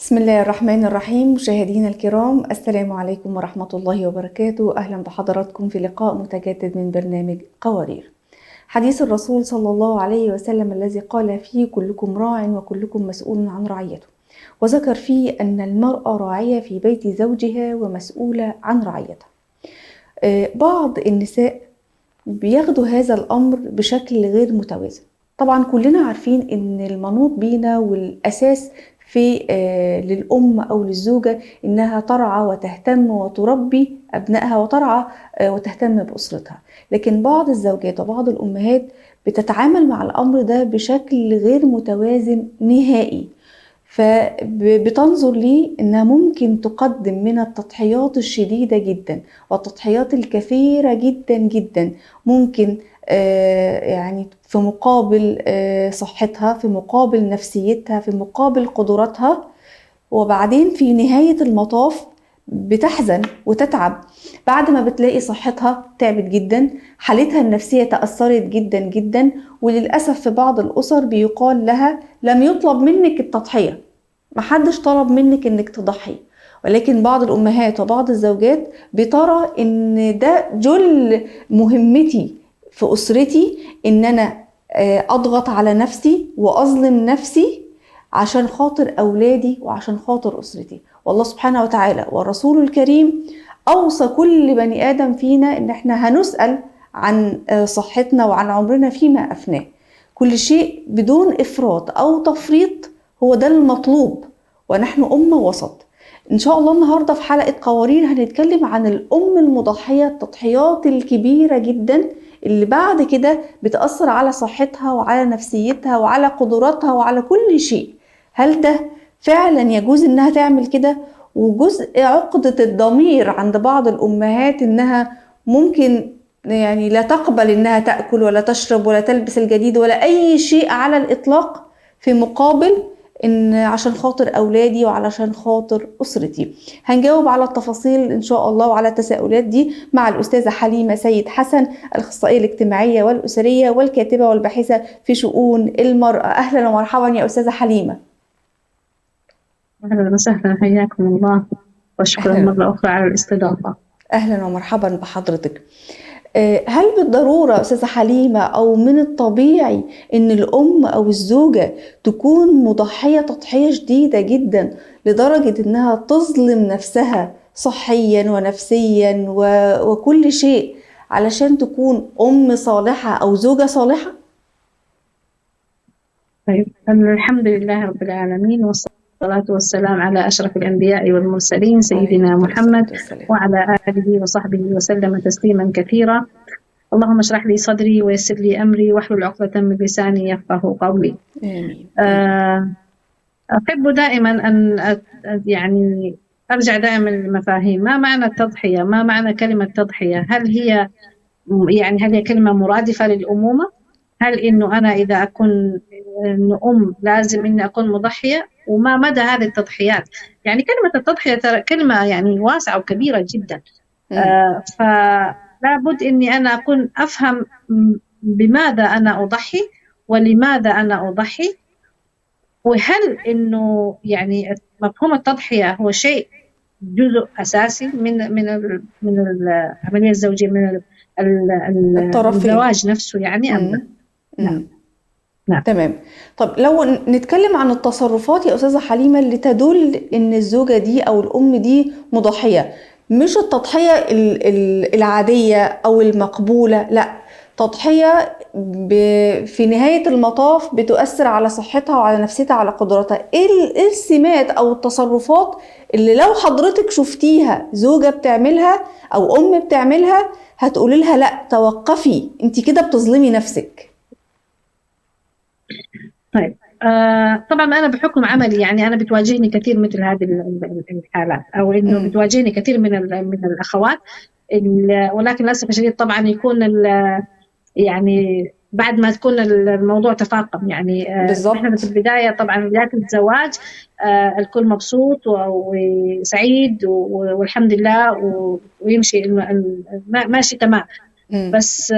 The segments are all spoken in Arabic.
بسم الله الرحمن الرحيم. مشاهدينا الكرام، السلام عليكم ورحمة الله وبركاته. أهلا بحضراتكم في لقاء متجدد من برنامج قوارير. حديث الرسول صلى الله عليه وسلم الذي قال فيه: كلكم راع وكلكم مسؤول عن رعيته، وذكر فيه أن المرأة راعية في بيت زوجها ومسؤولة عن رعيتها. بعض النساء بياخدوا هذا الأمر بشكل غير متوازن. طبعا كلنا عارفين أن المنوط بينا والأساس في للأم أو للزوجة إنها ترعى وتهتم وتربي أبنائها وترعى وتهتم بأسرتها، لكن بعض الزوجات وبعض الأمهات بتتعامل مع الأمر ده بشكل غير متوازن نهائي، فبتنظر ليه إنها ممكن تقدم من التضحيات الشديدة جدا والتضحيات الكثيرة جدا جدا، ممكن يعني في مقابل صحتها، في مقابل نفسيتها، في مقابل قدراتها، وبعدين في نهاية المطاف بتحزن وتتعب بعد ما بتلاقي صحتها تعبت جدا، حالتها النفسية تأثرت جدا جدا. وللأسف في بعض الأسر بيقال لها: لم يطلب منك التضحية، محدش طلب منك انك تضحي. ولكن بعض الأمهات وبعض الزوجات بترى ان ده جل مهمتي في أسرتي، ان انا اضغط على نفسي واظلم نفسي عشان خاطر أولادي وعشان خاطر أسرتي. والله سبحانه وتعالى والرسول الكريم أوصى كل بني آدم فينا إن احنا هنسأل عن صحتنا وعن عمرنا فيما أفناه. كل شيء بدون إفراط أو تفريط هو ده المطلوب، ونحن أمة وسط. إن شاء الله النهاردة في حلقة قوارير هنتكلم عن الأم المضحية، التضحيات الكبيرة جدا اللي بعد كده بتأثر على صحتها وعلى نفسيتها وعلى قدراتها وعلى كل شيء. هل ده فعلا يجوز انها تعمل كده؟ وجزء عقدة الضمير عند بعض الامهات انها ممكن يعني لا تقبل انها تأكل ولا تشرب ولا تلبس الجديد ولا اي شيء على الاطلاق في مقابل ان عشان خاطر اولادي وعلشان خاطر اسرتي. هنجاوب على التفاصيل ان شاء الله وعلى التساؤلات دي مع الاستاذة حليمة سيد حسن، الاخصائية الاجتماعية والاسرية والكاتبة والباحثة في شؤون المرأة. اهلا ومرحبا يا استاذة حليمة. أهلا وسهلا، حياكم الله وشكرا مرة أخرى على الاستضافة. أهلا ومرحبا بحضرتك. هل بالضرورة أستاذة حليمة أو من الطبيعي أن الأم أو الزوجة تكون مضحية تضحية شديدة جدا لدرجة أنها تظلم نفسها صحيا ونفسيا وكل شيء علشان تكون أم صالحة أو زوجة صالحة؟ طيب، الحمد لله رب العالمين، والصلاة والسلام على أشرف الأنبياء والمرسلين سيدنا محمد وعلى آله وصحبه وسلم تسليما كثيرا. اللهم اشرح لي صدري ويسر لي أمري واحلل عقدة من لساني يفقهوا قولي. آمين. أحب دائما أن يعني أرجع دائما للمفاهيم. ما معنى التضحية؟ ما معنى كلمة تضحية؟ هل هي كلمة مرادفة للأمومة؟ هل إنه أنا إذا أكون إنه لازم إني أكون مضحية؟ وما مدى هذه التضحيات؟ يعني كلمة التضحية ترى كلمة يعني واسعة وكبيرة جدا. فلا بد إني أنا أكون أفهم بماذا أنا أضحي ولماذا أنا أضحي، وهل إنه يعني مفهوم التضحية هو شيء جزء أساسي من العملية الزوجية، من الزواج نفسه يعني أم لا؟ نعم. تمام. طب لو نتكلم عن التصرفات يا أستاذة حليمة اللي تدل إن الزوجة دي أو الأم دي مضحية، مش التضحية العادية أو المقبولة، لا، تضحية في نهاية المطاف بتؤثر على صحتها وعلى نفسيتها وعلى قدراتها. إيه السمات أو التصرفات اللي لو حضرتك شفتيها زوجة بتعملها أو أم بتعملها هتقولي لها لا توقفي، انت كده بتظلمي نفسك؟ طيب، طبعا أنا بحكم عملي يعني أنا بتواجهني كثير مثل هذه الحالات، أو إنه بتواجهني كثير من الأخوات، ولكن للأسف الشديد طبعا يكون يعني بعد ما تكون الموضوع تفاقم يعني. نحن في البداية طبعا بداية الزواج الكل مبسوط وسعيد والحمد لله ويمشي ماشي تمام. بس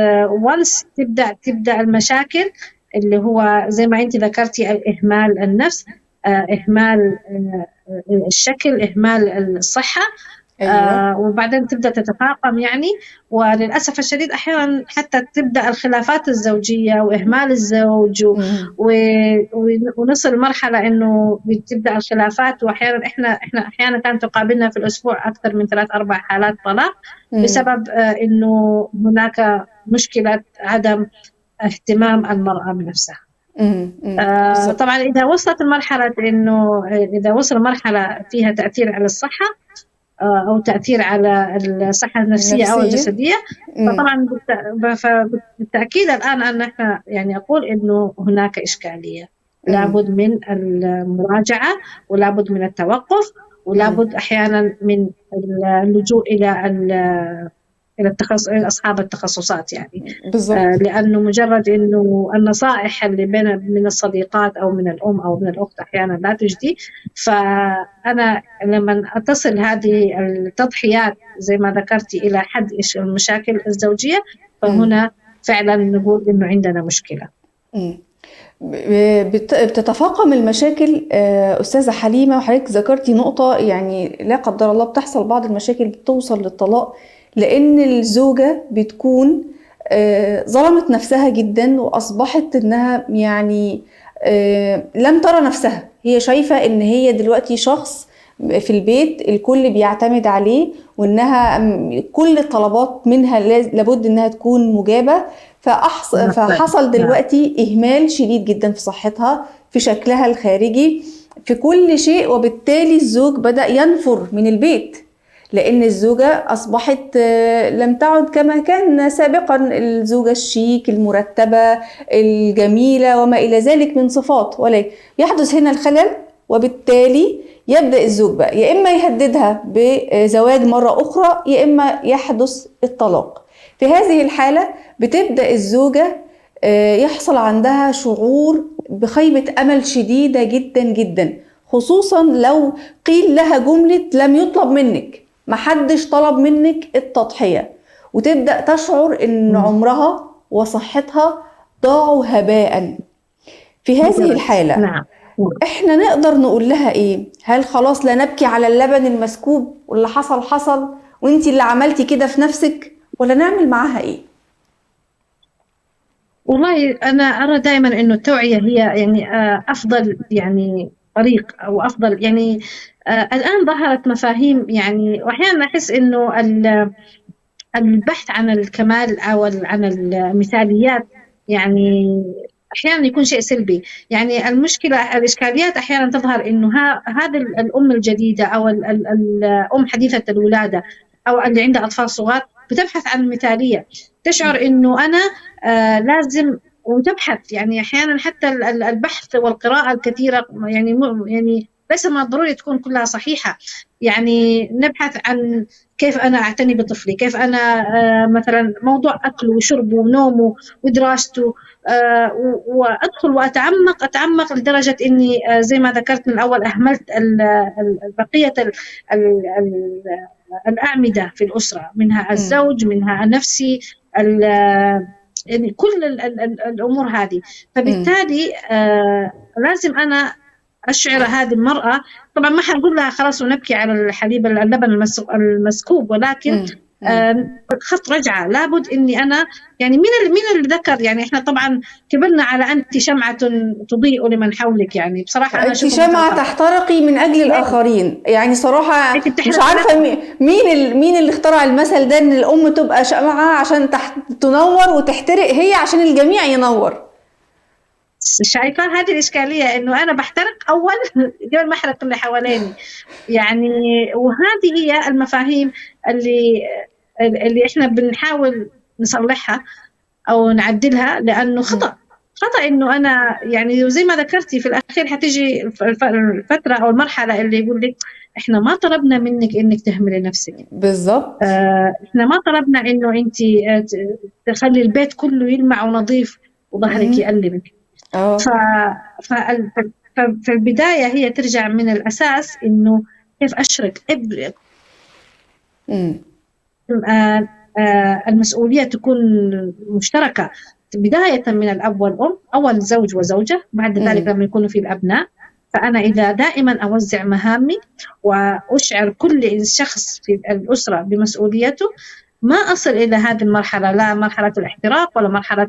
once تبدأ المشاكل اللي هو زي ما أنت ذكرتي، إهمال النفس، إهمال الشكل، إهمال الصحة. أيوة. وبعدين تبدأ تتفاقم يعني، وللأسف الشديد أحيانا حتى تبدأ الخلافات الزوجية وإهمال الزوج مم. ونصل مرحلة إنه بتبدأ الخلافات. وأحيانا إحنا أحيانا كانت تقابلنا في الأسبوع أكثر من 3-4 حالات طلاق بسبب إنه هناك مشكلة عدم اهتمام المرأة بنفسها. بالظبط. طبعا إذا وصلت المرحلة إنه إذا وصل مرحلة فيها تأثير على الصحة أو تأثير على الصحة النفسية أو النفسية. الجسدية، فطبعا بالتأكيد الآن أنا إحنا يعني أقول إنه هناك إشكالية، لابد من المراجعة ولابد من التوقف ولابد أحيانا من اللجوء إلى أصحاب التخصصات يعني. بالظبط. لأنه مجرد إنه النصائح اللي من الصديقات أو من الأم أو من الأخت أحيانا لا تجدي. فأنا لما أتصل هذه التضحيات زي ما ذكرتي إلى حد المشاكل الزوجية، فهنا فعلا نقول إنه عندنا مشكلة. بتتفاقم المشاكل. أستاذة حليمة، وحضرتك ذكرتي نقطة يعني لا قدر الله بتحصل بعض المشاكل بتوصل للطلاق، لأن الزوجة بتكون ظلمت نفسها جدا، وأصبحت إنها يعني لم ترى نفسها. هي شايفة إن هي دلوقتي شخص في البيت الكل بيعتمد عليه، وإنها كل الطلبات منها لابد إنها تكون مجابة. فحصل دلوقتي إهمال شديد جدا في صحتها، في شكلها الخارجي، في كل شيء. وبالتالي الزوج بدأ ينفر من البيت، لأن الزوجة أصبحت لم تعد كما كان سابقا، الزوجة الشيك المرتبة الجميلة وما إلى ذلك من صفات. ولكن يحدث هنا الخلل، وبالتالي يبدأ الزوج بقى يا إما يهددها بزواج مرة أخرى، يا إما يحدث الطلاق. في هذه الحالة بتبدأ الزوجة يحصل عندها شعور بخيبة أمل شديدة جدا جدا، خصوصا لو قيل لها جملة لم يطلب منك، محدش طلب منك التضحية، وتبدأ تشعر إن عمرها وصحتها ضاعوا هباء. في هذه الحالة إحنا نقدر نقول لها إيه؟ هل خلاص لا نبكي على اللبن المسكوب واللي حصل حصل وإنتي اللي عملتي كده في نفسك، ولا نعمل معاها إيه؟ والله أنا أرى دائما إنه التوعية هي يعني أفضل يعني طريق أو أفضل يعني. الآن ظهرت مفاهيم يعني، وأحيانا أحس إنه البحث عن الكمال أو عن المثاليات يعني أحيانا يكون شيء سلبي. يعني المشكلة الإشكاليات أحيانا تظهر إنه هذه الأم الجديدة أو الأم حديثة الولادة أو اللي عندها أطفال صغار بتبحث عن المثالية، تشعر إنه أنا لازم، وتبحث يعني أحيانا حتى البحث والقراءة الكثيرة يعني ليس ما ضروري تكون كلها صحيحة. يعني نبحث عن كيف أنا أعتني بطفلي، كيف أنا مثلا موضوع أكله وشربه ونومه ودراسته، وأدخل وأتعمق لدرجة إني زي ما ذكرت من الأول أهملت بقية الأعمدة في الأسرة، منها الزوج، منها النفسي، يعني كل الأمور هذه. فبالتالي لازم أنا أشعر هذه المرأة، طبعا ما حنقول لها خلاص ونبكي على الحليب اللبن المسكوب، ولكن خط رجعة. لابد إني أنا يعني مين اللي ذكر يعني إحنا طبعا كبرنا على أنت شمعة تضيء لمن حولك. يعني بصراحة أنا أنت شمعة تحترقي من أجل الآخرين. يعني صراحة مش عارفة مين اللي اخترع المثل ده، إن الأم تبقى شمعة عشان تنور وتحترق هي عشان الجميع ينور. شايفة هذه الإشكالية، إنه أنا بحترق أول قبل ما أحرق اللي حواليني يعني. وهذه هي المفاهيم اللي إحنا بنحاول نصلحها أو نعدلها، لأنه خطأ إنه أنا يعني زي ما ذكرتي في الأخير حتيجي الفترة أو المرحلة اللي يقول لك إحنا ما طلبنا منك إنك تهملي نفسك. بالضبط. إحنا ما طلبنا إنه أنت تخلي البيت كله يلمع ونظيف وظهرك يقلبك. في البداية هي ترجع من الأساس إنه كيف أشرك إبرق. المسؤولية تكون مشتركة بداية من الأب والأم، أول زوج وزوجة، بعد ذلك لما يكونوا في الأبناء، فأنا إذا دائما أوزع مهامي وأشعر كل شخص في الأسرة بمسؤوليته، ما أصل إلى هذه المرحلة، لا مرحلة الاحتراق ولا مرحلة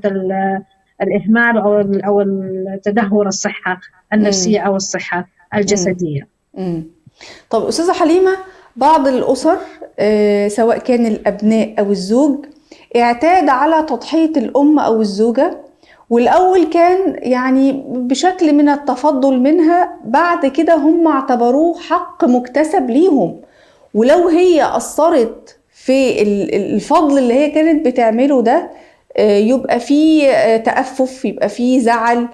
الإهمال أو التدهور الصحة النفسية أو الصحة الجسدية. طب أستاذة حليمة، بعض الأسر سواء كان الأبناء أو الزوج اعتاد على تضحية الأم أو الزوجة، والأول كان يعني بشكل من التفضل منها، بعد كده هم اعتبروه حق مكتسب ليهم، ولو هي قصرت في الفضل اللي هي كانت بتعمله ده يبقى فيه تأفف، يبقى فيه زعل،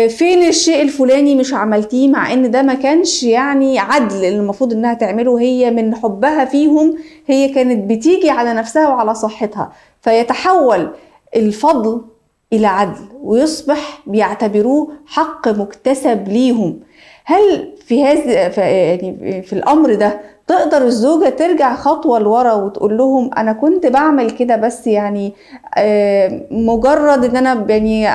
فين الشيء الفلاني مش عملتيه، مع ان ده ما كانش يعني عدل المفروض انها تعمله، هي من حبها فيهم هي كانت بتيجي على نفسها وعلى صحتها، فيتحول الفضل الى عدل ويصبح بيعتبروه حق مكتسب ليهم. هل في هذا يعني في الامر ده تقدر الزوجة ترجع خطوة لورا وتقول لهم أنا كنت بعمل كده بس يعني مجرد إن أنا يعني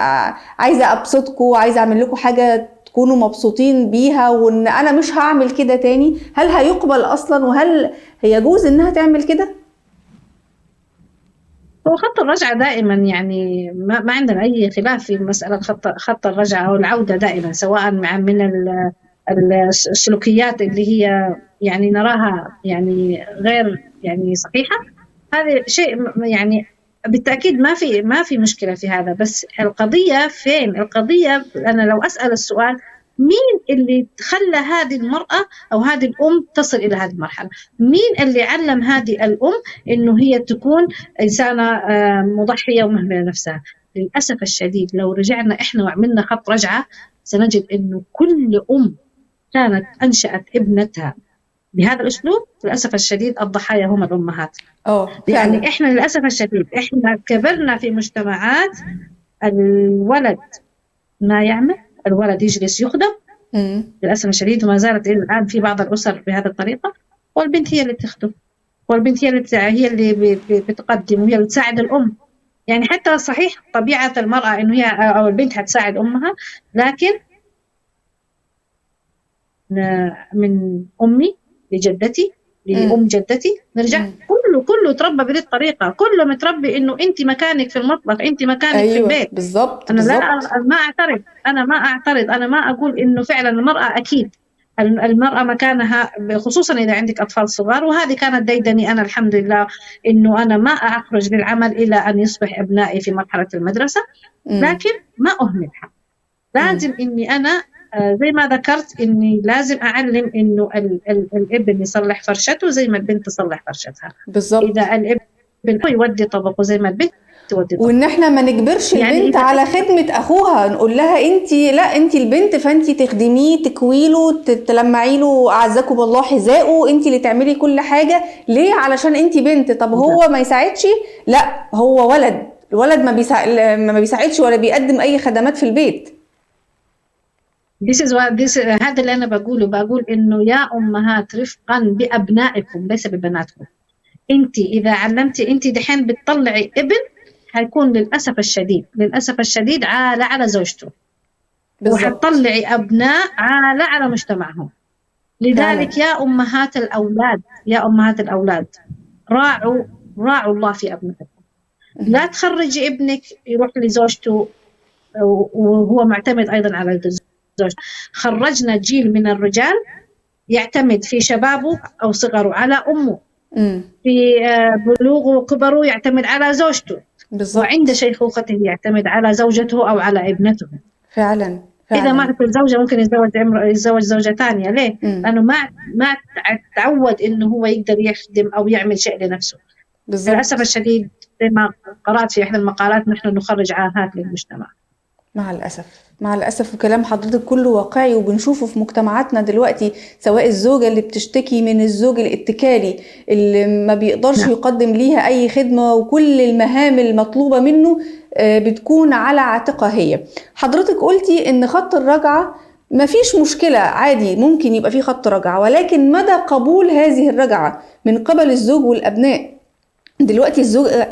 عايزة أبسطكم، عايزة أعمل لكم حاجة تكونوا مبسوطين بيها، وإن أنا مش هعمل كده تاني؟ هل هيقبل أصلا، وهل يجوز إنها تعمل كده؟ هو خط الرجعة دائما يعني ما عندنا أي خلاف في مسألة خط الرجعة أو العودة دائما، سواء من السلوكيات اللي هي يعني نراها يعني غير يعني صحيحة، هذا شيء يعني بالتأكيد ما في مشكلة في هذا. بس القضية فين؟ القضية أنا لو أسأل السؤال، مين اللي خلى هذه المرأة أو هذه الأم تصل إلى هذه المرحلة؟ مين اللي علم هذه الأم إنه هي تكون إنسانة مضحية ومهملة نفسها؟ للأسف الشديد لو رجعنا إحنا وعملنا خط رجعة سنجد إنه كل أم كانت أنشأت ابنتها بهذا الأسلوب، للأسف الشديد الضحايا هم الأمهات. يعني إحنا للأسف الشديد إحنا كبرنا في مجتمعات الولد ما يعمل، الولد يجلس يخدم للأسف الشديد، وما زالت إلى الآن في بعض الأسر بهذه الطريقة، والبنت هي اللي تخدم، والبنت هي اللي بتقدم وهي اللي تساعد الأم. يعني حتى صحيح طبيعة المرأة إنه هي أو البنت هتساعد أمها، لكن من أمي لجدتي لأم جدتي نرجع كله تربى بهذه الطريقة، كله متربي إنه أنت مكانك في المطبخ، أنت مكانك أيوة في البيت. بالضبط. أنا ما أعترض، أنا ما أقول إنه فعلا المرأة أكيد المرأة مكانها، خصوصا إذا عندك أطفال صغار، وهذه كانت ديدني أنا الحمد لله إنه أنا ما أخرج للعمل إلى أن يصبح أبنائي في مرحلة المدرسة، لكن ما أهملها. لازم إني أنا زي ما ذكرت إني لازم أعلم إنه الابن يصلح فرشته زي ما البنت تصلح فرشتها بالضبط. إذا الابن يودي طبقه زي ما البنت تودي طبقه. وإن إحنا ما نجبرش يعني البنت على خدمة أخوها، نقول لها لا أنت البنت فأنت تخدميه، تكويله، تلمعيله أعزكم الله حذاءه، أنت اللي تعملي كل حاجة. ليه؟ علشان أنت بنت. طب هو ما يساعدش؟ لا، هو ولد، الولد ما بيساعدش ولا بيقدم أي خدمات في البيت. هذا اللي أنا بقول إنه يا أمهات رفقا بأبنائكم ليس ببناتكم. أنت إذا علمتي، أنت دحين بتطلعي ابن هيكون للأسف الشديد عالة على زوجته، وحتطلعي أبناء عالة على مجتمعهم. لذلك فعلا. يا أمهات الأولاد راعوا الله في أبنائكم. لا تخرجي ابنك يروح لزوجته وهو معتمد أيضا على زوجته. خرجنا جيل من الرجال يعتمد في شبابه أو صغره على أمه، في بلوغه وكبره يعتمد على زوجته، وعند شيخوخته يعتمد على زوجته أو على ابنته. فعلا. إذا ماتت الزوجة ممكن يتزوج زوجة ثانية. ليه؟ لأنه ما تعود إنه هو يقدر يخدم أو يعمل شيء لنفسه. للأسف الشديد زي ما قرأت في إحدى المقالات نحن نخرج عاهات للمجتمع. مع الأسف وكلام حضرتك كله واقعي، وبنشوفه في مجتمعاتنا دلوقتي، سواء الزوجة اللي بتشتكي من الزوج الاتكالي اللي ما بيقدرش يقدم ليها أي خدمة، وكل المهام المطلوبة منه بتكون على عاتقها هي. حضرتك قلتي إن خط الرجعة ما فيش مشكلة، عادي ممكن يبقى فيه خط رجعة، ولكن مدى قبول هذه الرجعة من قبل الزوج والأبناء. دلوقتي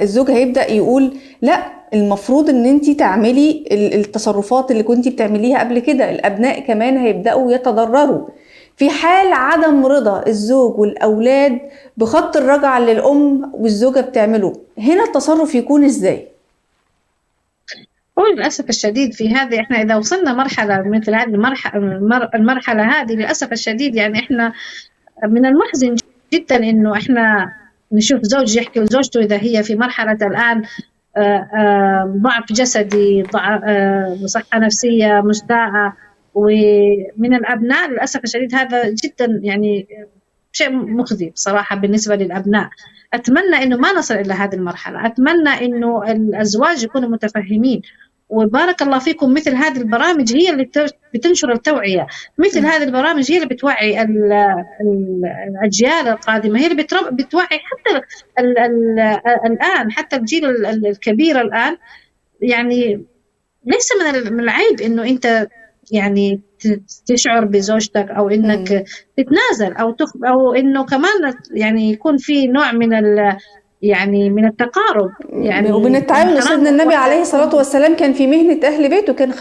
الزوج هيبدأ يقول لا، المفروض ان انت تعملي التصرفات اللي كنتي بتعمليها قبل كده. الابناء كمان هيبدأوا يتضرروا في حال عدم رضا الزوج والأولاد بخط الرجعة اللي الأم والزوجة بتعمله. هنا التصرف يكون إزاي؟ هو للأسف الشديد في هذه، إحنا إذا وصلنا مرحلة مثل هذه المرحلة هذه للأسف الشديد، يعني إحنا من المحزن جدا إنه إحنا نشوف زوج يحكي لزوجته إذا هي في مرحلة الآن ضعف جسدي، صحة نفسية مستاءة، ومن الأبناء للأسف الشديد هذا جدا يعني شيء مخزي بصراحة بالنسبة للأبناء. أتمنى إنه ما نصل إلى هذه المرحلة، أتمنى إنه الأزواج يكونوا متفهمين. وبارك الله فيكم، مثل هذه البرامج هي اللي بتنشر التوعية، مثل هذه البرامج هي اللي بتوعي الأجيال القادمة، هي اللي بتوعي حتى الآن، حتى الجيل الكبير الآن. يعني ليس من العيب إنه أنت يعني تشعر بزوجتك، أو إنك تتنازل أو إنه كمان يعني يكون في نوع يعني من التقارب يعني ومن التعاون. سيدنا النبي عليه الصلاة والسلام كان في مهنة أهل بيته، كان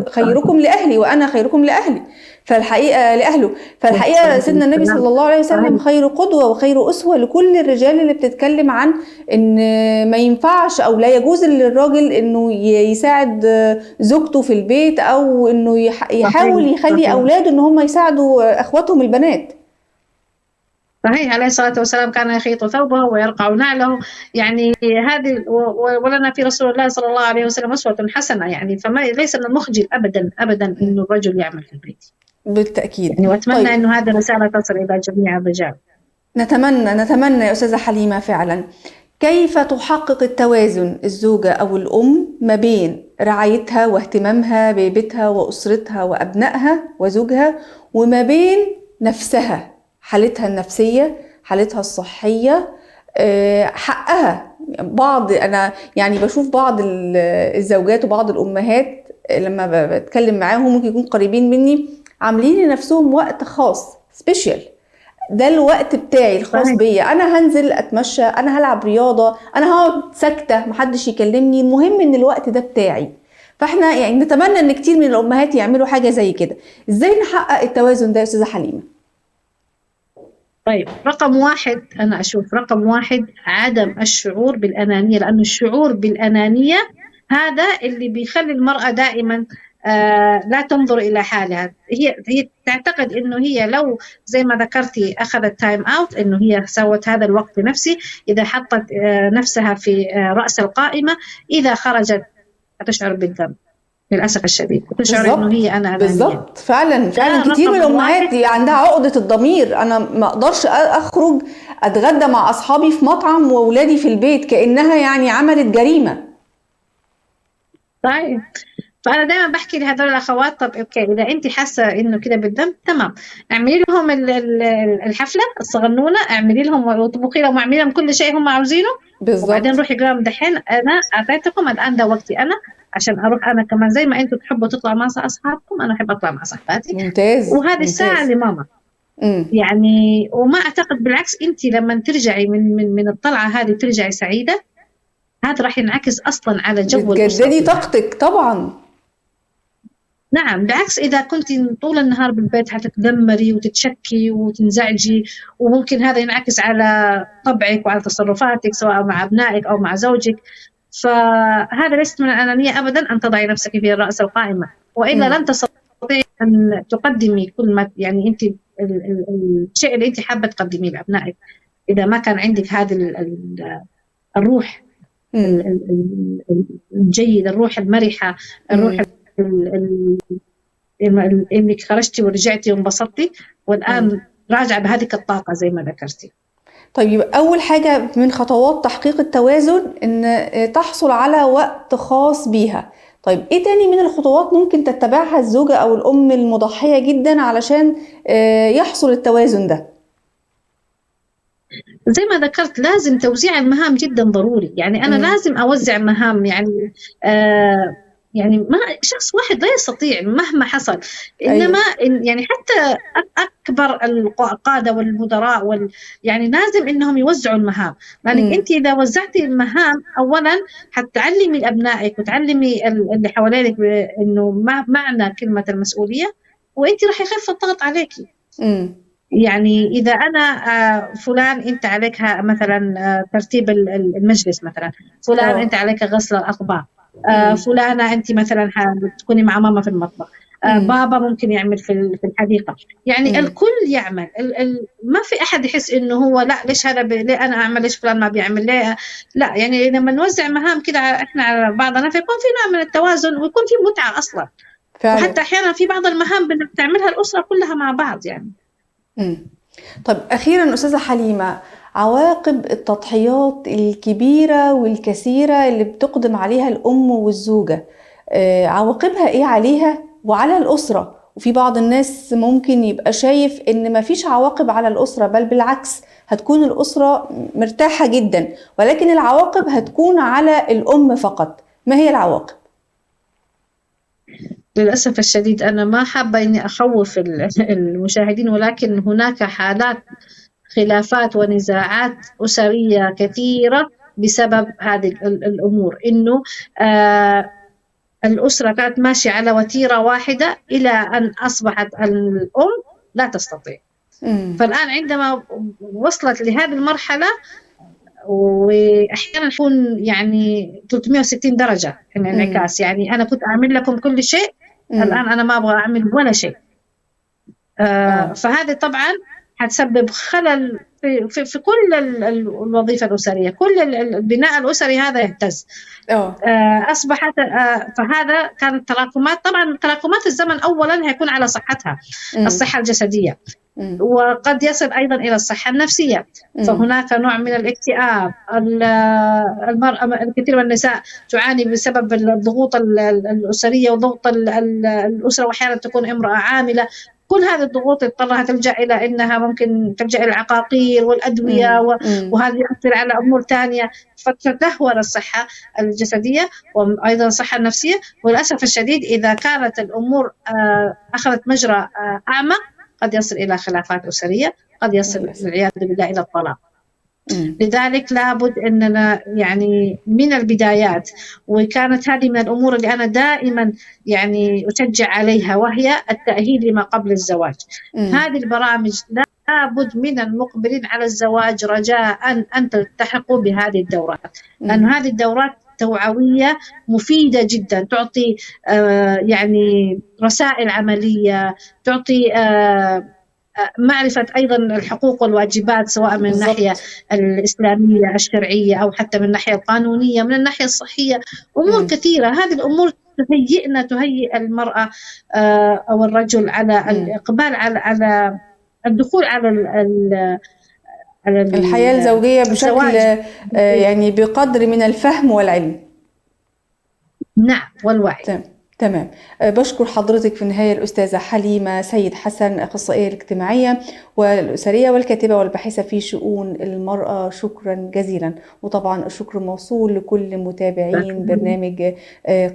خيركم لأهلي وأنا خيركم لأهلي. فالحقيقة لأهله، فالحقيقة سيدنا النبي صلى الله عليه وسلم خير قدوة وخير أسوة لكل الرجال اللي بتتكلم عن إن ما ينفعش أو لا يجوز للراجل إنه يساعد زوجته في البيت، أو إنه يحاول يخلي أولاده إن هم يساعدوا أخواتهم البنات. صحيح، عليه الصلاة والسلام كان يخيط ثوبه ويرقع نعله، يعني هذه ولنا في رسول الله صلى الله عليه وسلم أسوة حسنة. يعني فما ليس من المخجل أبدا إنه الرجل يعمل في البيت بالتأكيد. يعني، وأتمنى إنه هذه الرسالة تصل إلى جميع الرجال. نتمنى يا أستاذة حليمة فعلا. كيف تحقق التوازن الزوجة أو الأم ما بين رعايتها واهتمامها ببيتها وأسرتها وأبنائها وزوجها، وما بين نفسها، حالتها النفسية، حالتها الصحية، حقها؟ أنا يعني بشوف بعض الزوجات وبعض الأمهات لما بتكلم معاهم ممكن يكون قريبين مني عاملين لنفسهم وقت خاص سبيشال، ده الوقت بتاعي الخاص بيا، انا هنزل اتمشى، انا هلعب رياضة، انا هقعد ساكتة محدش يكلمني، المهم ان الوقت ده بتاعي. فاحنا يعني نتمنى ان كتير من الامهات يعملوا حاجة زي كده. ازاي نحقق التوازن ده يا استاذة حليمة؟ طيب، رقم واحد أنا أشوف عدم الشعور بالأنانية، لأنه الشعور بالأنانية هذا اللي بيخلي المرأة دائما لا تنظر إلى حالها. هي تعتقد إنه هي لو زي ما ذكرتي أخذت تايم أوت، إنه هي سوت هذا الوقت لنفسي، إذا حطت نفسها في رأس القائمة، إذا خرجت هتشعر بالذنب للأسف الشديد، تشعر إنه هي أنا أنانية. بالضبط، فعلا كتير من الأمهات عندها عقدة الضمير، أنا ما أقدرش أخرج أتغدى مع أصحابي في مطعم وأولادي في البيت، كأنها يعني عملت جريمة. طيب، فأنا دائما بحكي لهذول الأخوات، طب أوكي، إذا أنت حاسة إنه كده بالذنب، تمام، اعملي لهم الحفلة الصغنونة، اعملي لهم واطبخي لهم واعملي لهم كل شيء هم عاوزينه، وبعدين روحي قولوا دحين أنا أعطيتكم، الآن ده وقتي أنا عشان أروح أنا كمان، زي ما أنتم تحبوا تطلعوا مع أصحابكم، أنا أحب أطلع مع صحباتي. ممتاز. وهذه الساعة لماما. يعني وما أعتقد، بالعكس، أنت لما ترجعي من الطلعة هذه ترجعي سعيدة، هذا راح ينعكس أصلا على جو الأسرة، بتجددي طاقتك طبعا. نعم، بالعكس إذا كنت طول النهار بالبيت هتتذمري وتتشكي وتنزعجي، وممكن هذا ينعكس على طبعك وعلى تصرفاتك سواء مع أبنائك أو مع زوجك. فهذا ليس من الأنانية أبدا أن تضعي نفسك في رأس القائمة، وإلا لن تستطيعي أن تقدمي كل ما يعني أنت الشيء اللي أنت حابة تقدميه لأبنائك، إذا ما كان عندك هذه الروح الجيدة، الروح المرحة، الروح انك خرجتي ورجعتي وانبسطتي، والان راجعه بهذه الطاقه زي ما ذكرتي. طيب، اول حاجه من خطوات تحقيق التوازن ان تحصل على وقت خاص بيها. طيب، ايه تاني من الخطوات ممكن تتبعها الزوجه او الام المضحيه جدا علشان يحصل التوازن ده؟ زي ما ذكرت، لازم توزيع المهام جدا ضروري. يعني انا لازم اوزع مهام، يعني يعني ما شخص واحد لا يستطيع مهما حصل. أيوة. إنما يعني حتى أكبر القادة والمدراء يعني لازم إنهم يوزعوا المهام، لأنك أنت إذا وزعتي المهام أولا حتعلمي أبنائك وتعلمي اللي حوالينك إنه ما معنى كلمة المسؤولية، وأنت راح يخف الضغط عليكي. يعني إذا أنا فلان أنت عليك مثلا ترتيب المجلس، مثلا فلان أنت عليك غسل الأطباق، فلانة أنت مثلا تكوني مع ماما في المطبخ، بابا ممكن يعمل في الحديقة. يعني الكل يعمل، ما في أحد يحس إنه هو لا ليش هذا ليه أنا أعمل ليش فلان ما بيعمل ليه. لا، يعني لما نوزع مهام كده إحنا على بعضنا فيكون في نوع من التوازن ويكون في متعة أصلا فعلا. وحتى أحيانا في بعض المهام بتعملها الأسرة كلها مع بعض يعني. طب أخيرا أستاذة حليمة، عواقب التضحيات الكبيرة والكثيرة اللي بتقدم عليها الأم والزوجة، عواقبها إيه عليها وعلى الأسرة؟ وفي بعض الناس ممكن يبقى شايف إن مفيش عواقب على الأسرة، بل بالعكس هتكون الأسرة مرتاحة جدا، ولكن العواقب هتكون على الأم فقط. ما هي العواقب؟ للأسف الشديد أنا ما حابة إني أخوف المشاهدين، ولكن هناك حالات خلافات ونزاعات أسرية كثيرة بسبب هذه الأمور، إنه الأسرة كانت ماشية على وتيرة واحدة إلى أن أصبحت الأم لا تستطيع. فالآن عندما وصلت لهذه المرحلة، وأحيانا تكون يعني 360 درجة الانعكاس، يعني أنا كنت أعمل لكم كل شيء، الآن أنا ما أبغى أعمل ولا شيء. فهذا طبعا هتسبب خلل في كل الوظيفة الأسرية، كل البناء الأسري هذا يهتز. أصبحت فهذا كانت تراكمات، طبعا تراكمات الزمن أولا هيكون على صحتها، الصحة الجسدية، وقد يصل أيضا إلى الصحة النفسية. فهناك نوع من الاكتئاب. المرأة الكثير من النساء تعاني بسبب الضغوط الأسرية وضغط الأسرة، وأحيانا تكون امرأة عاملة. كل هذه الضغوط اضطرها تلجأ إلى إنها ممكن تلجأ إلى العقاقير والأدوية وهذا يؤثر على أمور ثانية، فتدهور الصحة الجسدية وأيضا الصحة النفسية. وللأسف الشديد إذا كانت الأمور أخذت مجرى أعمق قد يصل إلى خلافات أسرية، قد يصل والعياذ بالله إلى الطلاق. لذلك لابد أننا يعني من البدايات، وكانت هذه من الأمور اللي أنا دائما يعني أشجع عليها، وهي التأهيل لما قبل الزواج. هذه البرامج لابد من المقبلين على الزواج رجاء أن تلتحقوا بهذه الدورات، لأن هذه الدورات توعوية مفيدة جدا، تعطي يعني رسائل عملية، تعطي معرفة أيضا الحقوق والواجبات، سواء من الناحية الإسلامية الشرعية أو حتى من الناحية القانونية، من الناحية الصحية، أمور كثيرة. هذه الأمور تهيئ المرأة أو الرجل على الإقبال على الدخول على الحياة الزوجية بشكل يعني بقدر من الفهم والعلم. نعم، والوعي. تمام. بشكر حضرتك في النهاية الأستاذة حليمة سيد حسن، أخصائية الاجتماعية والأسرية والكاتبة والباحثة في شؤون المرأة. شكرا جزيلا، وطبعا الشكر موصول لكل متابعين برنامج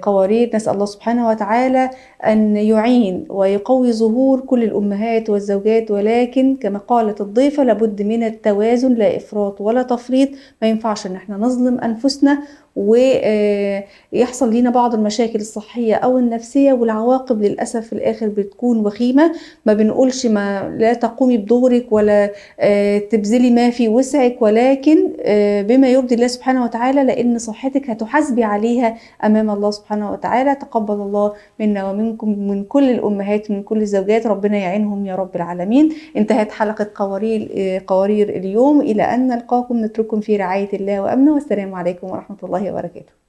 قوارير. نسأل الله سبحانه وتعالى أن يعين ويقوي ظهور كل الأمهات والزوجات، ولكن كما قالت الضيفة لابد من التوازن، لا إفراط ولا تفريط. ما ينفعش أن احنا نظلم أنفسنا ويحصل لنا بعض المشاكل الصحية أو النفسية، والعواقب للأسف في الآخر بتكون وخيمة. ما بنقولش ما لا تقومي بدورك ولا تبذلي ما في وسعك، ولكن بما يرضي الله سبحانه وتعالى، لأن صحتك هتحاسبي عليها أمام الله سبحانه وتعالى. تقبل الله منا ومنكم، من كل الأمهات، من كل الزوجات، ربنا يعينهم يا رب العالمين. انتهت حلقة قوارير اليوم، إلى أن نلقاكم نترككم في رعاية الله وأمنه، والسلام عليكم ورحمة الله وبركاته.